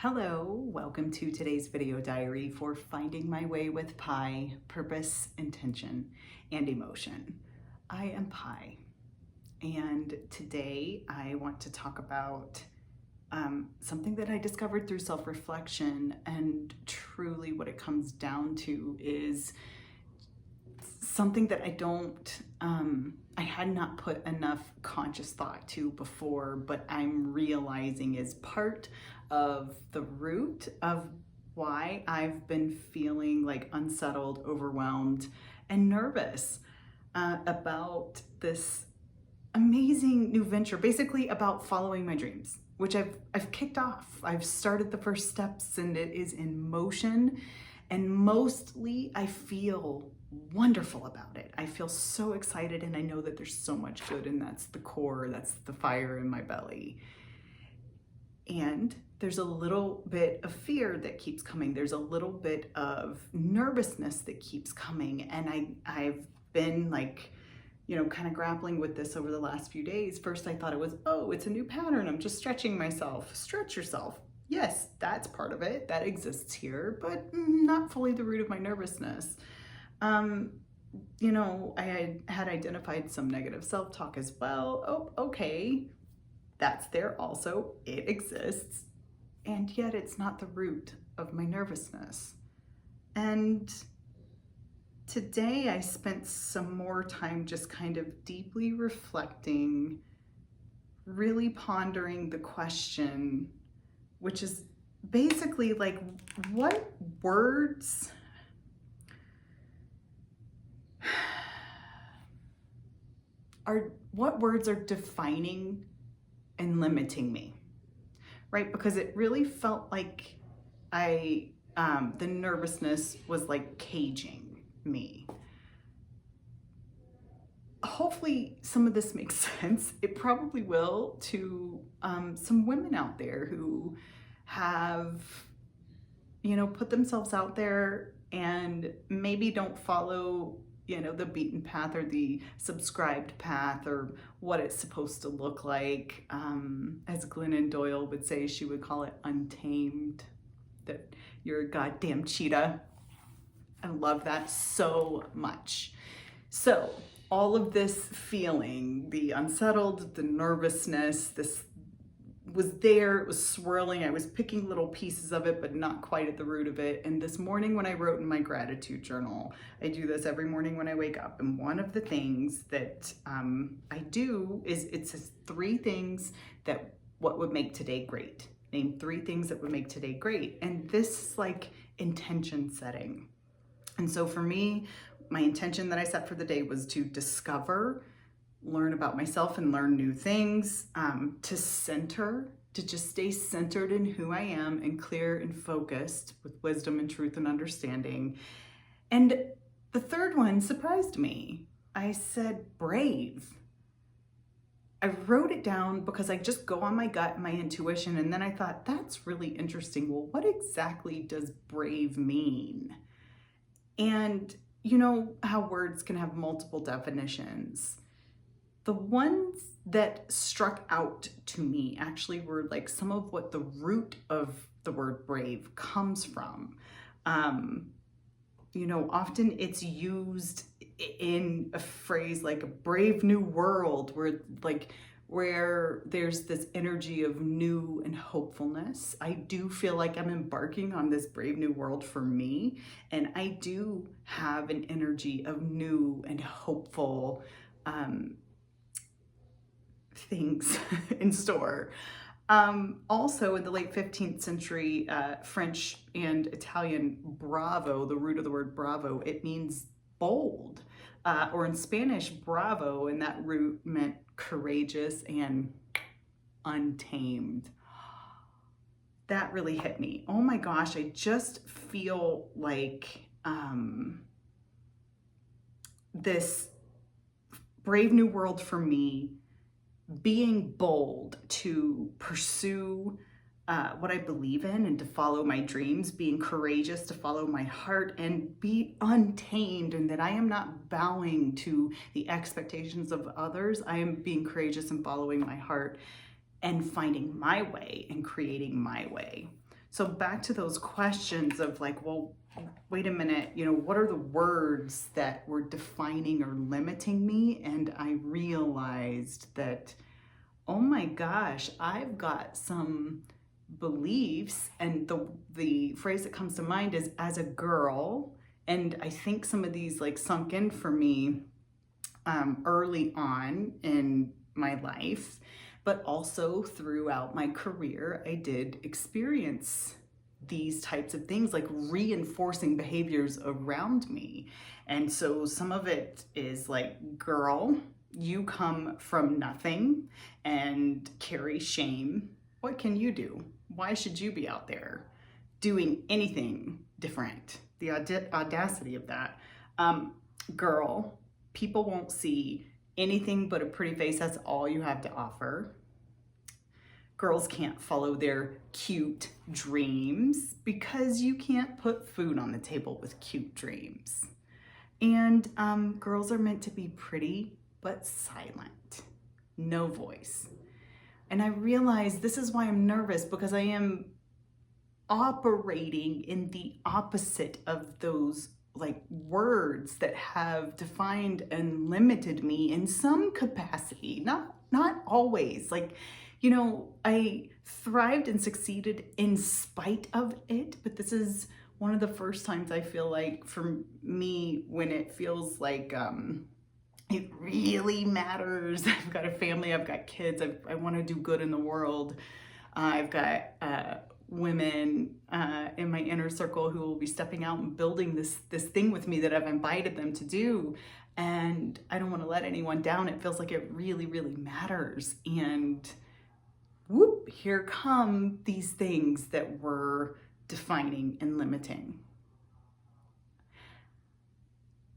Hello, welcome to today's video diary for finding my way with Pi, purpose, intention, and emotion. I am Pi, and today I want to talk about something that I discovered through self-reflection, and truly what it comes down to is something that I had not put enough conscious thought to before, but I'm realizing is part of the root of why I've been feeling like unsettled, overwhelmed, and nervous about this amazing new venture, basically about following my dreams, which I've kicked off. I've started the first steps and it is in motion, and mostly I feel wonderful about it. I feel so excited, and I know that there's so much good, and that's the core, that's the fire in my belly. And there's a little bit of fear that keeps coming. There's a little bit of nervousness that keeps coming. And I've been like, kind of grappling with this over the last few days. First, I thought it was, oh, it's a new pattern. I'm just stretching myself. Stretch yourself. Yes, that's part of it. That exists here, but not fully the root of my nervousness. I had identified some negative self-talk as well. Oh, okay. That's there also. It exists. And yet it's not the root of my nervousness. And today I spent some more time just kind of deeply reflecting, really pondering the question, which is basically like, what words are defining and limiting me, right? Because it really felt like the nervousness was like caging me. Hopefully some of this makes sense. It probably will to some women out there who have, put themselves out there and maybe don't follow the beaten path or the subscribed path or what it's supposed to look like. As Glennon Doyle would say, she would call it untamed, that you're a goddamn cheetah. I love that so much. So all of this feeling, the unsettled, the nervousness, this was there, it was swirling. I was picking little pieces of it, but not quite at the root of it. And this morning when I wrote in my gratitude journal, I do this every morning when I wake up. And one of the things that I do is it says 3 things that what would make today great. Name 3 things that would make today great. And this is like intention setting. And so for me, my intention that I set for the day was to discover, learn about myself and learn new things, to just stay centered in who I am and clear and focused with wisdom and truth and understanding. And the third one surprised me. I said brave. I wrote it down because I just go on my gut and my intuition, and then I thought, that's really interesting. Well, what exactly does brave mean? And you know how words can have multiple definitions. The ones that struck out to me actually were like some of what the root of the word brave comes from. Often it's used in a phrase like a brave new world, where there's this energy of new and hopefulness. I do feel like I'm embarking on this brave new world for me, and I do have an energy of new and hopeful things in store. Also in the late 15th century, French and Italian bravo, the root of the word bravo, it means bold, or in Spanish, bravo, and that root meant courageous and untamed. That really hit me. Oh my gosh, I just feel like this brave new world for me, being bold to pursue what I believe in and to follow my dreams, being courageous to follow my heart and be untamed, and that I am not bowing to the expectations of others. I am being courageous and following my heart and finding my way and creating my way. So back to those questions of like, well, wait a minute, what are the words that were defining or limiting me? And I realized that, oh my gosh, I've got some beliefs, and the phrase that comes to mind is as a girl. And I think some of these like sunk in for me early on in my life, but also throughout my career, I did experience these types of things, like reinforcing behaviors around me. And so some of it is like, girl, you come from nothing and carry shame. What can you do? Why should you be out there doing anything different? The audacity of that. Girl, people won't see anything but a pretty face. That's all you have to offer. Girls can't follow their cute dreams because you can't put food on the table with cute dreams. And girls are meant to be pretty but silent, no voice. And I realize this is why I'm nervous, because I am operating in the opposite of those like words that have defined and limited me in some capacity, not always. Like, I thrived and succeeded in spite of it, but this is one of the first times I feel like for me when it feels like it really matters. I've got a family, I've got kids, I want to do good in the world. I've got women in my inner circle who will be stepping out and building this thing with me that I've invited them to do. And I don't want to let anyone down. It feels like it really, really matters. And whoop, here come these things that were defining and limiting.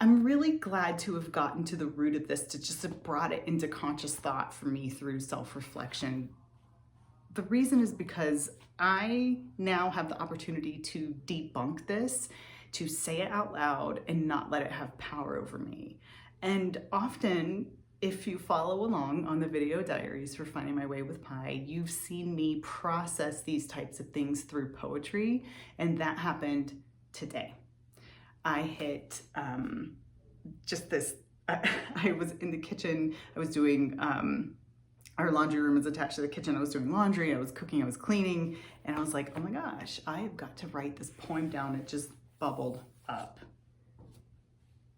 I'm really glad to have gotten to the root of this, to just have brought it into conscious thought for me through self-reflection. The reason is because I now have the opportunity to debunk this, to say it out loud and not let it have power over me. And often, if you follow along on the video diaries for Finding My Way with Pi, you've seen me process these types of things through poetry, and that happened today. I hit just this, I was in the kitchen, I was doing, our laundry room is attached to the kitchen. I was doing laundry, I was cooking, I was cleaning, and I was like, oh my gosh, I have got to write this poem down. It just bubbled up.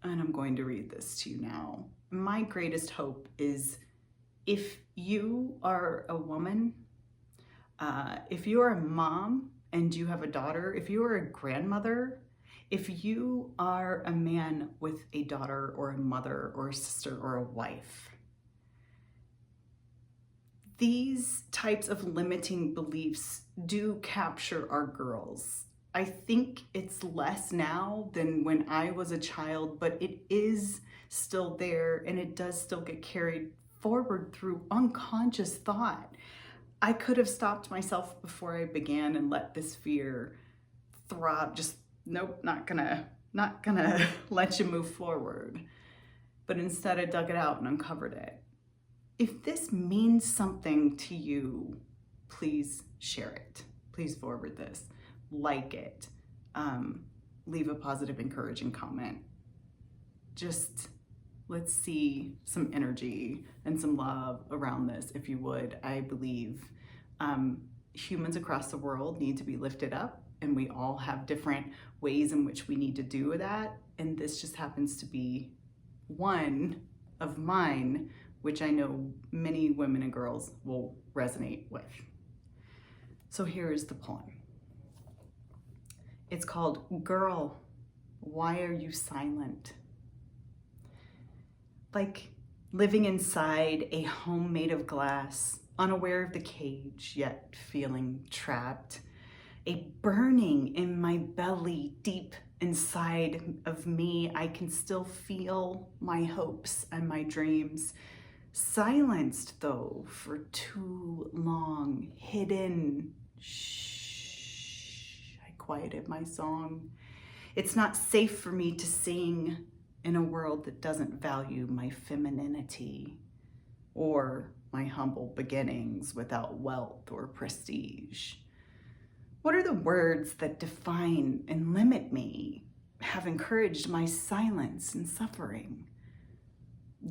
And I'm going to read this to you now. My greatest hope is, if you are a woman, if you are a mom and you have a daughter, if you are a grandmother, if you are a man with a daughter or a mother or a sister or a wife, these types of limiting beliefs do capture our girls. I think it's less now than when I was a child, but it is still there, and it does still get carried forward through unconscious thought. I could have stopped myself before I began and let this fear throb, just nope, not gonna let you move forward. But instead I dug it out and uncovered it. If this means something to you, please share it. Please forward this, like it, leave a positive, encouraging comment. Just let's see some energy and some love around this, if you would. I believe humans across the world need to be lifted up, and we all have different ways in which we need to do that. And this just happens to be one of mine, which I know many women and girls will resonate with. So here is the poem. It's called Girl, Why Are You Silent? Like living inside a home made of glass, unaware of the cage, yet feeling trapped. A burning in my belly, deep inside of me, I can still feel my hopes and my dreams. Silenced though for too long, hidden. Shh, I quieted my song. It's not safe for me to sing in a world that doesn't value my femininity or my humble beginnings without wealth or prestige. What are the words that define and limit me, have encouraged my silence and suffering?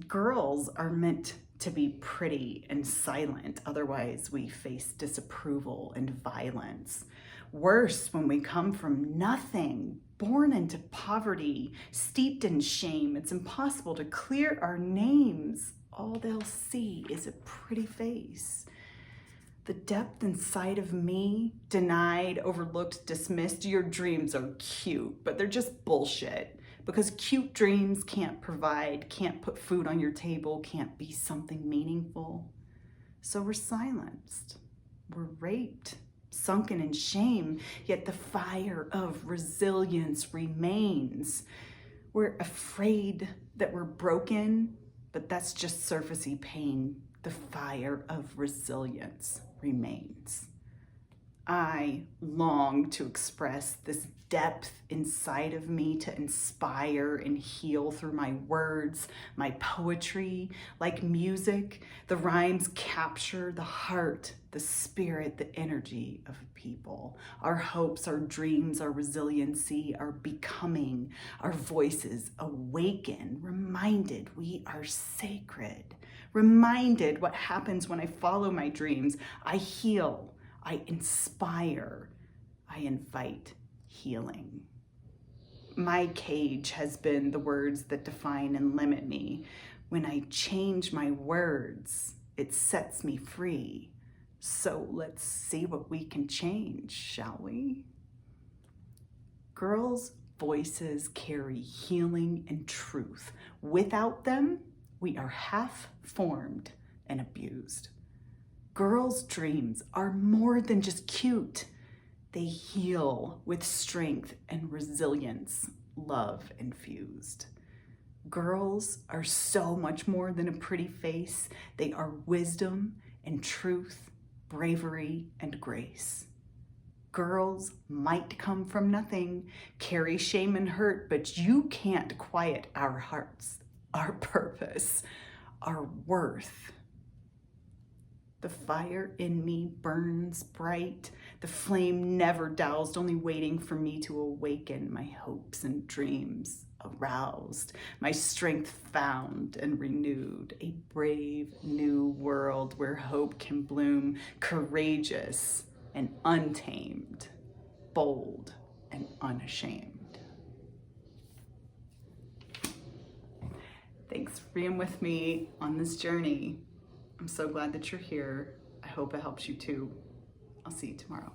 Girls are meant to be pretty and silent, otherwise we face disapproval and violence. Worse, when we come from nothing, born into poverty, steeped in shame, it's impossible to clear our names. All they'll see is a pretty face. The depth inside of me, denied, overlooked, dismissed. Your dreams are cute, but they're just bullshit. Because cute dreams can't provide, can't put food on your table, can't be something meaningful. So we're silenced, we're raped, sunken in shame, yet the fire of resilience remains. We're afraid that we're broken, but that's just surfacey pain. The fire of resilience remains. I long to express this depth inside of me, to inspire and heal through my words, my poetry. Like music, the rhymes capture the heart, the spirit, the energy of people. Our hopes, our dreams, our resiliency, our becoming, our voices awaken, reminded we are sacred, reminded what happens when I follow my dreams. I heal, I inspire, I invite healing. My cage has been the words that define and limit me. When I change my words, it sets me free. So let's see what we can change, shall we? Girls' voices carry healing and truth. Without them, we are half formed and abused. Girls' dreams are more than just cute. They heal with strength and resilience, love infused. Girls are so much more than a pretty face. They are wisdom and truth, bravery and grace. Girls might come from nothing, carry shame and hurt, but you can't quiet our hearts, our purpose, our worth. The fire in me burns bright, the flame never doused, only waiting for me to awaken, my hopes and dreams aroused, my strength found and renewed, a brave new world where hope can bloom, courageous and untamed, bold and unashamed. Thanks for being with me on this journey. I'm so glad that you're here. I hope it helps you too. I'll see you tomorrow.